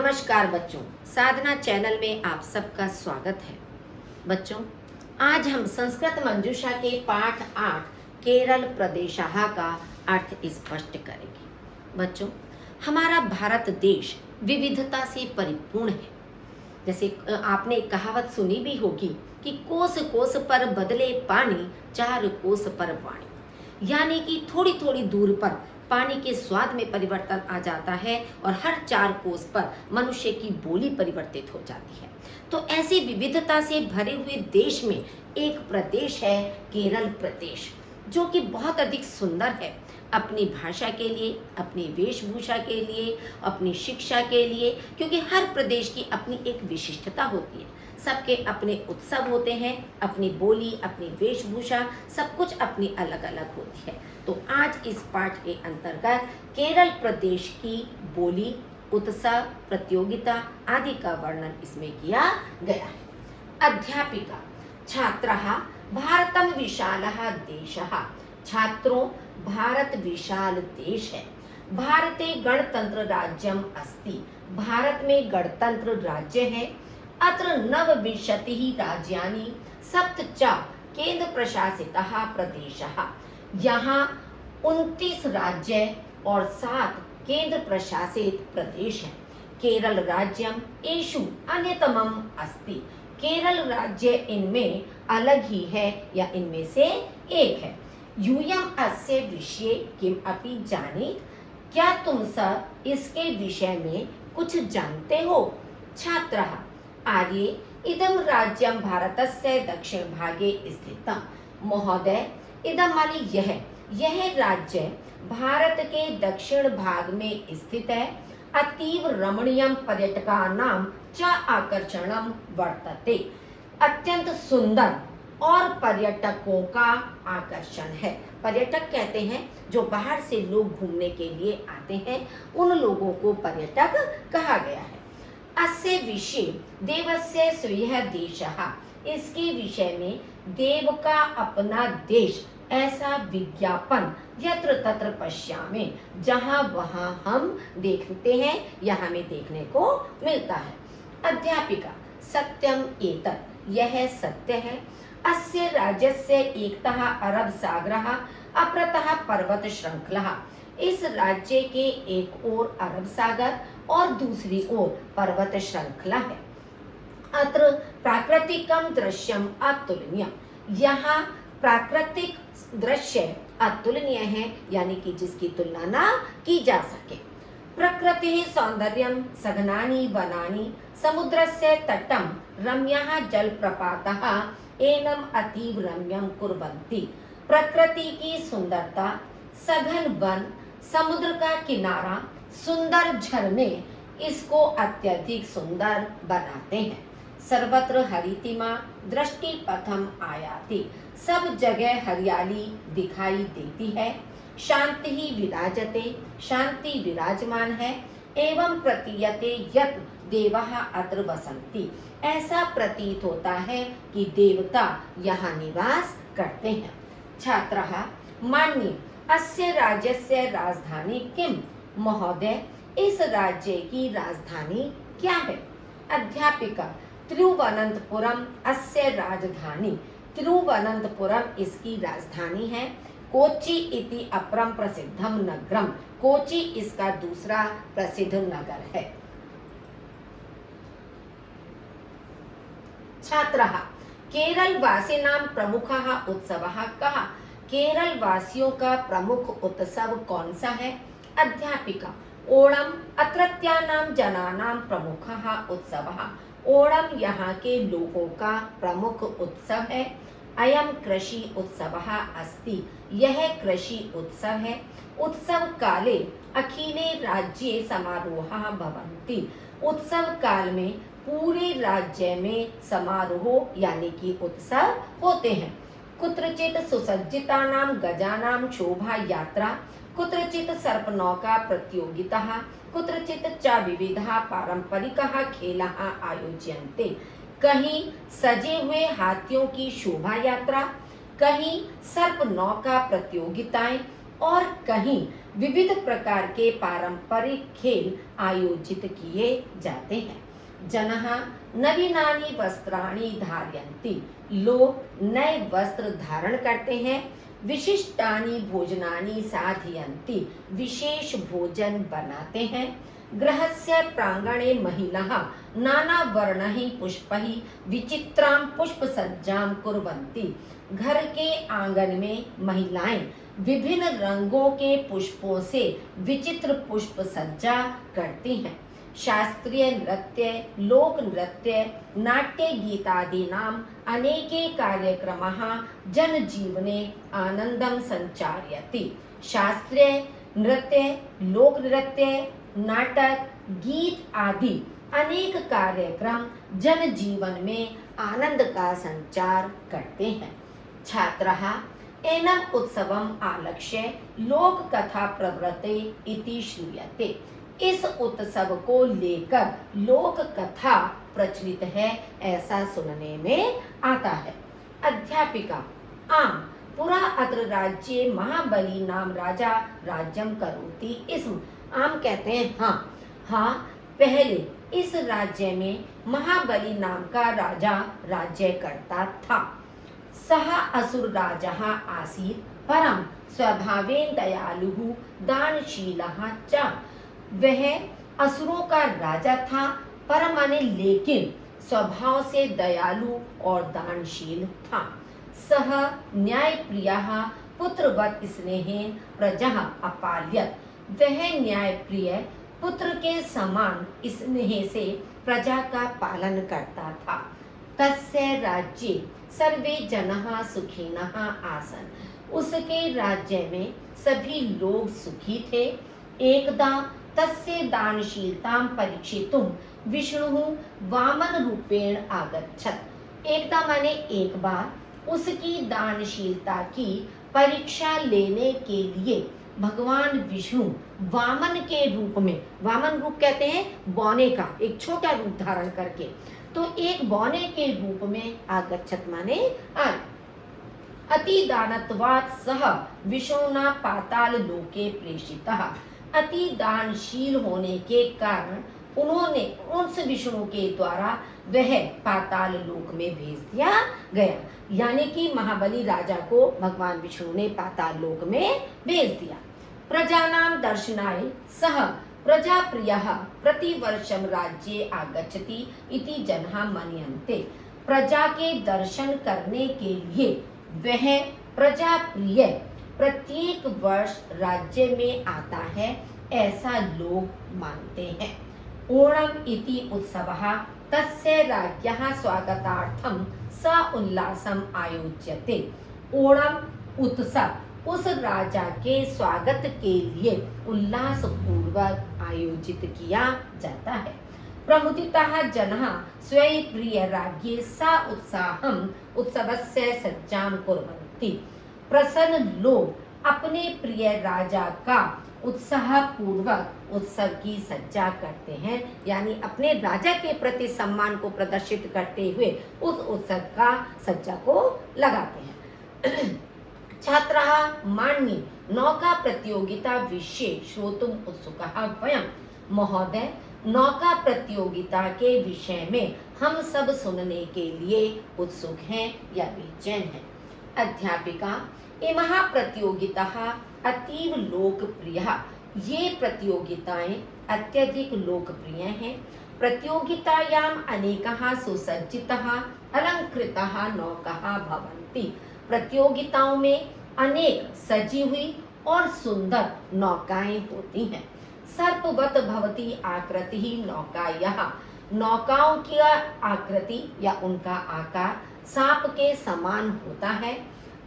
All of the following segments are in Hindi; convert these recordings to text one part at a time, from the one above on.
नमस्कार बच्चों, साधना चैनल में आप सबका स्वागत है। बच्चों, आज हम संस्कृत मंजूषा के पाठ 8 केरल प्रदेशः का अर्थ स्पष्ट करेंगे। बच्चों, हमारा भारत देश विविधता से परिपूर्ण है। जैसे आपने कहावत सुनी भी होगी कि कोस कोस पर बदले पानी, चार कोस पर वाणी। यानी कि थोड़ी थोड़ी दूर पर पानी के स्वाद में परिवर्तन आ जाता है और हर 4 कोस पर मनुष्य की बोली परिवर्तित हो जाती है। तो ऐसी विविधता से भरे हुए देश में एक प्रदेश है केरल प्रदेश, जो कि बहुत अधिक सुंदर है अपनी भाषा के लिए, अपनी वेशभूषा के लिए, अपनी शिक्षा के लिए, क्योंकि हर प्रदेश की अपनी एक विशिष्टता होती है। सबके अपने उत्सव होते हैं, अपनी बोली, अपनी वेशभूषा, सब कुछ अपनी अलग अलग होती है। तो आज इस पाठ के अंतर्गत केरल प्रदेश की बोली, उत्सव, प्रतियोगिता आदि का वर्णन इसमें किया गया है। अध्यापिका छात्रः भारतं विशालः देशः। छात्रों, भारत विशाल देश है। भारते गणतंत्र राज्यम अस्ति। भारत में गणतंत्र राज्य है। अत्र नवविंशतिः राज्यानि सप्त च केंद्र प्रशासितः प्रदेशः। यहाँ 29 राज्य और 7 केंद्र प्रशासित प्रदेश हैं। केरल राज्यम एषु अन्यतमम अस्ति। केरल राज्य इनमें अलग ही है या इनमें से एक है। यूयम अस्य विषये किम अपि जानीत। क्या तुम सब इसके विषय में कुछ जानते हो? छात्रः आर्ये इदं राज्यं भारतस्य दक्षिण भागे स्थितम्। महोदय, इदं माने यह राज्य भारत के दक्षिण भाग में स्थित है। अतीव रमणीयं पर्यटकानां च आकर्षणं वर्तते। अत्यंत सुंदर और पर्यटकों का आकर्षण है। पर्यटक कहते हैं जो बाहर से लोग घूमने के लिए आते हैं, उन लोगों को पर्यटक कहा गया है। अस्य विषय देवस्य स्वीयः देशः। इसके विषय में देव का अपना देश, ऐसा विज्ञापन यत्र तत्र पश्यामि, जहां वहां हम देखते हैं या हमें देखने को मिलता है। अध्यापिका सत्यम एतत्, यह सत्य है। अस्य राज्यस्य एकतः अरब सागरः अपरतः पर्वत श्रृंखला। इस राज्य के एक ओर अरब सागर और दूसरी ओर पर्वत श्रृंखला है। अत्र प्राकृतिकम दृश्यम अतुलनीयम। यहाँ प्राकृतिक दृश्य अतुलनीय है, यानी कि जिसकी तुलना ना की जा सके। प्रकृति सौंदर्यम सघनानि वनानि समुद्रस्य तटम रम्यः जलप्रपातः एनम अतीव रम्यम कुर्वन्ति। प्रकृति की सुंदरता, सघन वन, समुद्र का किनारा, सुंदर झरने इसको अत्यधिक सुंदर बनाते हैं। सर्वत्र हरितिमा दृष्टि पथम आयाति। सब जगह हरियाली दिखाई देती है। शांति ही विराजते, शांति विराजमान है। एवं प्रतीयते यत् देवः अत्र वसन्ति। ऐसा प्रतीत होता है कि देवता यहाँ निवास करते हैं। छात्रः मान्ये अस्य राज्यस्य राजधानी किम। महोदय, इस राज्य की राजधानी क्या है? अध्यापिका तिरुवनंतपुरम अस्य राजधानी। तिरुवनंतपुरम इसकी राजधानी है। कोच्चि इति अपरम प्रसिद्धम नगरम। कोच्चि इसका दूसरा प्रसिद्ध नगर है। छात्रः केरल वासिनां प्रमुखः उत्सवः कः। केरल वासियों का प्रमुख उत्सव कौन सा है? अध्यापिका ओणम अत्रत्यानां जनानां प्रमुखः उत्सवः। ओणम यहाँ के लोगों का प्रमुख उत्सव है। अयम कृषि उत्सवः अस्ति। यह कृषि उत्सव है। उत्सव काले अखिले राज्ये समारोहाः भवन्ति। उत्सव काल में पूरे राज्य में समारोह यानी कि उत्सव होते हैं। कुत्रचित सुसज्जितानां गजानां शोभा यात्रा, कुत्रचित सर्पनौका प्रतियोगिता, कुत्रचित च विविधाः पारंपरिकाः खेलाः आयोज्यन्ते। कहीं सजे हुए हाथियों की शोभा यात्रा, कहीं सर्प नौका प्रतियोगिताएं और कहीं विविध प्रकार के पारंपरिक खेल आयोजित किए जाते हैं। जनः नवीनानि वस्त्राणि धारयन्ति, लोग नए वस्त्र धारण करते हैं। विशिष्टानि भोजनानि साधयन्ति, विशेष भोजन बनाते हैं। गृहस्य प्रांगणे महिलाः नानावर्णैः पुष्पैः विचित्रां पुष्पसज्जां कुर्वन्ति, घर के आंगन में महिलाएं विभिन्न रंगों के पुष्पों से विचित्र पुष्प सज्जा करती हैं। शास्त्रीय नृत्य, लोक नृत्य, नाट्य गीतादीनाम् अनेके कार्यक्रमाः जनजीवने आनन्दं सञ्चारयति। शास्त्रीय नृत्य, लोक नृत्य, नाटक, गीत आदि अनेक कार्यक्रम जनजीवन में आनंद का संचार करते हैं। छात्राः एनम् उत्सवम् आलक्ष्य लोक कथा प्रवृत्ते इति श्रूयते। इस उत्सव को लेकर लोक कथा प्रचलित है, ऐसा सुनने में आता है। अध्यापिका आम पुरा अत्र राज्ये महाबली नाम राजा राज्यम करोति। इसम आम कहते हैं हाँ, पहले इस राज्य में महाबली नाम का राजा राज्य करता था। सः असुर राजः आसीत्, परं स्वभावेन दयालुः दानशीलः च। वह असुरों का राजा था, पर माने लेकिन स्वभाव से दयालु और दानशील था। सः न्यायप्रियः पुत्रवत् स्नेहेन प्रजा अपाल्यत। वह न्यायप्रिय पुत्र के समान स्नेह से प्रजा का पालन करता था। तस्य राज्ये सर्वे जनाः सुखिनः आसन्। उसके राज्य में सभी लोग सुखी थे। एकदा तस्य दानशीलतां परीक्षितुं विष्णुः वामन रूपेण आगच्छत्। एकदा माने एक बार उसकी दानशीलता की परीक्षा लेने के लिए भगवान विष्णु वामन के रूप में, वामन रूप कहते हैं बौने का, एक छोटा रूप धारण करके, तो एक बौने के रूप में आगच्छत माने आए। अति दानत्वात् सह विष्णुना पाताल लोके प्रेषितः। अति दानशील होने के कारण उन्होंने उस विष्णु के द्वारा वह पाताल लोक में भेज दिया गया, यानी कि महाबली राजा को भगवान विष्णु ने पाताल लोक में भेज दिया। प्रजानां दर्शनाय सह प्रजाप्रियः प्रतिवर्षं राज्ये आगच्छति इति जनाः मन्यन्ते। प्रजा के दर्शन करने के लिए वह प्रजाप्रिय प्रत्येक वर्ष राज्य में आता है, ऐसा लोग मानते हैं। ओणम इति उत्सवः तस्य राज्ञः स्वागतार्थं स उल्लासम आयोज्यते। ओणम उत्सव उस राजा के स्वागत के लिए उल्लास पूर्वक आयोजित किया जाता है। प्रमुदिताः जनाः स्वै प्रिय राज्ञे सा उत्साहम् उत्सवस्य सज्जां कुर्वन्ति। प्रसन्न लोग अपने प्रिय राजा का उत्साह पूर्वक उत्सव की सज्जा करते हैं, यानी अपने राजा के प्रति सम्मान को प्रदर्शित करते हुए उस उत्सव का सज्जा को लगाते हैं। छात्राः मान्ये नौका प्रतियोगिता विषये श्रोतुम् उत्सुकाः वयम्। महोदय, नौका प्रतियोगिता के विषय में हम सब सुनने के लिए उत्सुक हैं या बेचैन हैं। अध्यापिका, इमः प्रतियोगिताः अतीव लोकप्रियः। ये प्रतियोगिताएं अत्यधिक लोकप्रिय हैं। प्रतियोगितायाम् अनेकाः सुसज्जिताः अलंकृताः नौकाः भवन्ति। प्रतियोगिताओं में अनेक सजी हुई और सुंदर नौकाएं होती हैं। सर्पवत भवती आकृति नौकायाः। नौकाओं की आकृति या उनका आकार सांप के समान होता है,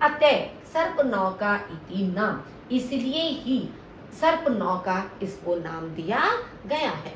अतः सर्प नौका इति नाम, इसलिए ही सर्प नौका इसको नाम दिया गया है।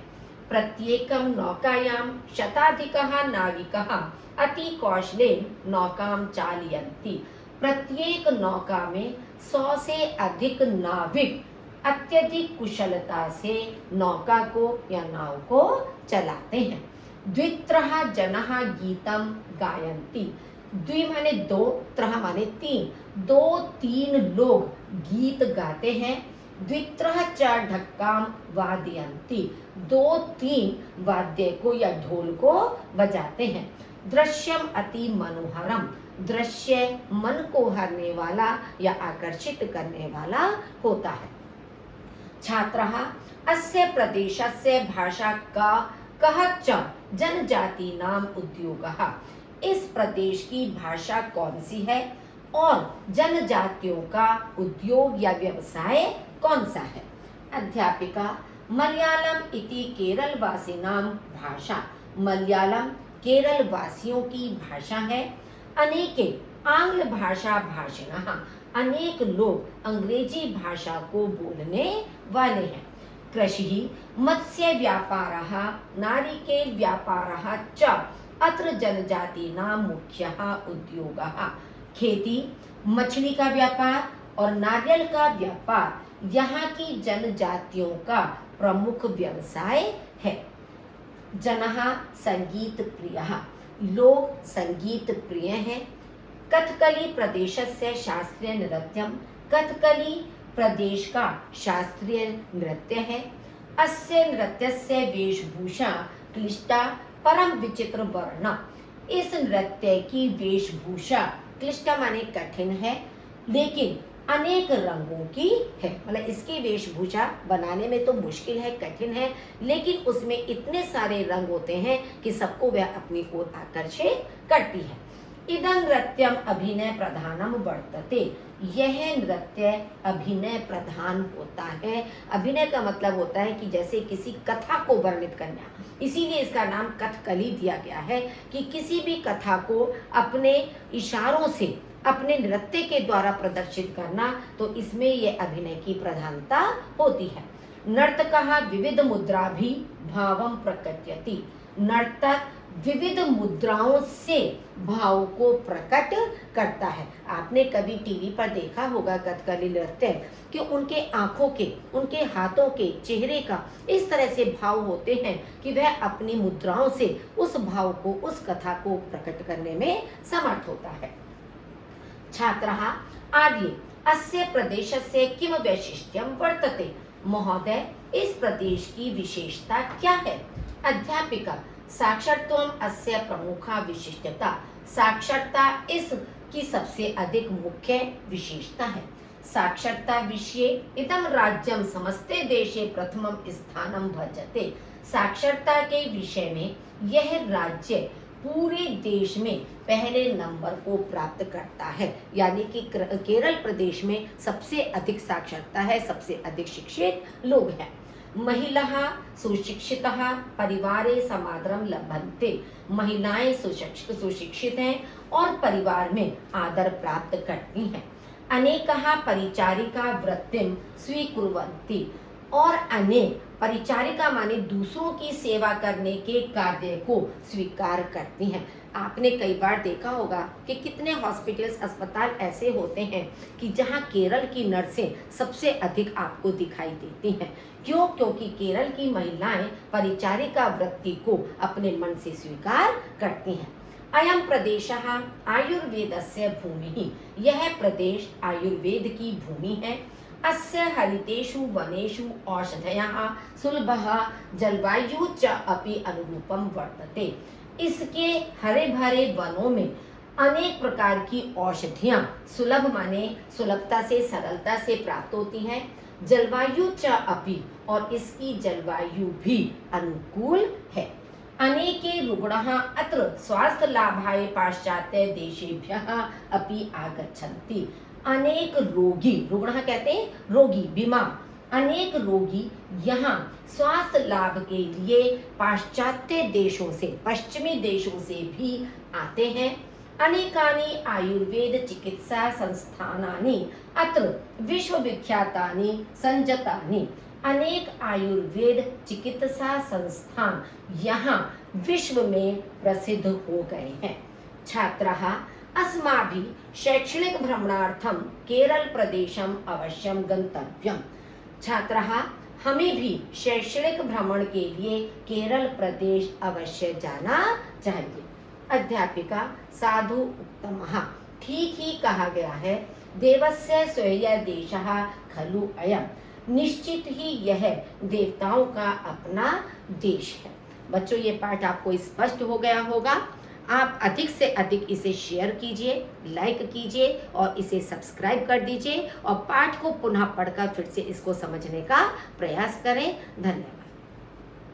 प्रत्येकं नौकायां शताधिकः नाविकः अति कौशलेन नौकां चालयन्ति। प्रत्येक नौका में 100 से अधिक नाविक अत्यधिक कुशलता से नौका को या नाव को चलाते हैं। द्वित्रः जनाः गीतं गायन्ति। द्वि माने दो, त्रह माने तीन, 2-3 लोग गीत गाते हैं। द्वित्रः च ढक्काम वादयन्ति, 2-3 वाद्य को या ढोल को बजाते हैं। दृश्यम अति मनोहरम, दृश्य मन को हरने वाला या आकर्षित करने वाला होता है। छात्रः अस्य प्रदेशस्य भाषा का कः च जनजातीनाम उद्योगः, इस प्रदेश की भाषा कौन सी है और जनजातियों का उद्योग या व्यवसाय कौन सा है। अध्यापिका मलयालम इति केरल वासिनाम भाषा, मलयालम केरल वासियों की भाषा है। अनेके आंग्ल भाषा भाषिणः, अनेक लोग अंग्रेजी भाषा को बोलने वाले हैं। कृषि मत्स्य व्यापारः नारिकेल व्यापारः च अत्र जनजातीनां मुख्यः उद्योगः, खेती मछली का व्यापार और नारियल का व्यापार यहाँ की जनजातियों का प्रमुख व्यवसाय है। जनः संगीत प्रियः, लोग संगीत प्रिय हैं। कथकली प्रदेशस्य शास्त्रीय नृत्यम, कथकली प्रदेश का शास्त्रीय नृत्य है। अस्य नृत्यस्य वेशभूषा क्लिष्टा परम विचित्र वर्ण, इस नृत्य की वेशभूषा क्लिष्टा माने कठिन है लेकिन अनेक रंगों की है। मतलब इसकी वेशभूषा बनाने में तो मुश्किल है, कठिन है, लेकिन उसमें इतने सारे रंग होते हैं कि सबको वह अपनी ओर आकर्षित करती है। इदं नृत्यम अभिनय प्रधानम वर्तते, यह नृत्य अभिनय प्रधान होता है। अभिनय का मतलब होता है कि जैसे किसी कथा को वर्णित करना, इसीलिए इसका नाम कथकली दिया गया है कि किसी भी कथा को अपने इशारों से अपने नृत्य के द्वारा प्रदर्शित करना, तो इसमें यह अभिनय की प्रधानता होती है। नर्तकः विविध मुद्रा भी भावम प्रकटयति, नर्तक विविध मुद्राओं से भाव को प्रकट करता है। आपने कभी टीवी पर देखा होगा कथकली नृत्य कि उनके आंखों के, उनके हाथों के, चेहरे का इस तरह से भाव होते हैं कि वह अपनी मुद्राओं से उस भाव को, उस कथा को प्रकट करने में समर्थ होता है। छात्रः आर्ये अस्य प्रदेशस्य किम वैशिष्ट्यं वर्तते, महोदय इस प्रदेश की विशेषता क्या है। अध्यापिका साक्षरत्वम अस्य प्रमुखा विशिष्टता, साक्षरता इसकी सबसे अधिक मुख्य विशेषता है। साक्षरता विषये इदं राज्यं समस्ते देशे प्रथमं स्थानं भजते, साक्षरता के विषय में यह राज्य पूरे देश में पहले नंबर को प्राप्त करता है। यानी कि केरल प्रदेश में सबसे अधिक साक्षरता है, सबसे अधिक शिक्षित लोग हैं। महिलाः सुशिक्षितः परिवारे समादरं लभन्ते, महिलाएं सुशिक्षित हैं और परिवार में आदर प्राप्त करती हैं। अनेकाः परिचारिका वृत्तिं स्वीकुर्वन्ति, और अनेक परिचारिका माने दूसरों की सेवा करने के कार्य को स्वीकार करती हैं। आपने कई बार देखा होगा कि कितने हॉस्पिटल्स, अस्पताल ऐसे होते हैं कि जहां केरल की नर्सें सबसे अधिक आपको दिखाई देती हैं। क्यों? क्योंकि केरल की महिलाएं परिचारिका वृत्ति को अपने मन से स्वीकार करती हैं। अयं प्रदेशः आयुर्वेदस्य भूमिः, यह प्रदेश आयुर्वेद की भूमि है। अस्य हरितेषु वनेषु औषधयः सुलभः जलवायु च अपि अनुरूपं वर्तते, इसके हरे भरे वनों में अनेक प्रकार की औषधियां सुलभ माने सुलभता से, सरलता से प्राप्त होती हैं। जलवायु च अपि, और इसकी जलवायु भी अनुकूल है। अनेके रुग्णाः अत्र स्वास्थ्य लाभाय पाश्चात्य देशेभ्यः अपि आगच्छन्ति, अनेक रोगी, रुग्ण कहते हैं रोगी, बीमार, अनेक रोगी यहाँ स्वास्थ्य लाभ के लिए पाश्चात्य देशों से, पश्चिमी देशों से भी आते हैं। अनेकानि आयुर्वेद चिकित्सा संस्थानानि अत्र विश्वविख्यातानि संजतानि, अनेक आयुर्वेद चिकित्सा संस्थान यहाँ विश्व में प्रसिद्ध हो गए हैं। छात्राः अस्माभिः शैक्षणिक भ्रमणार्थं केरल प्रदेशम अवश्यम गंतव्यम, छात्राः हमें भी शैक्षणिक भ्रमण के लिए केरल प्रदेश अवश्य जाना चाहिए। अध्यापिका साधु उत्तमः, ठीक ही कहा गया है। देवस्य स्वयं देशः खलु अयम्, निश्चित ही यह देवताओं का अपना देश है। बच्चों, ये पाठ आपको स्पष्ट हो गया होगा। आप अधिक से अधिक इसे शेयर कीजिए, लाइक कीजिए और इसे सब्सक्राइब कर दीजिए और पाठ को पुनः पढ़कर फिर से इसको समझने का प्रयास करें। धन्यवाद।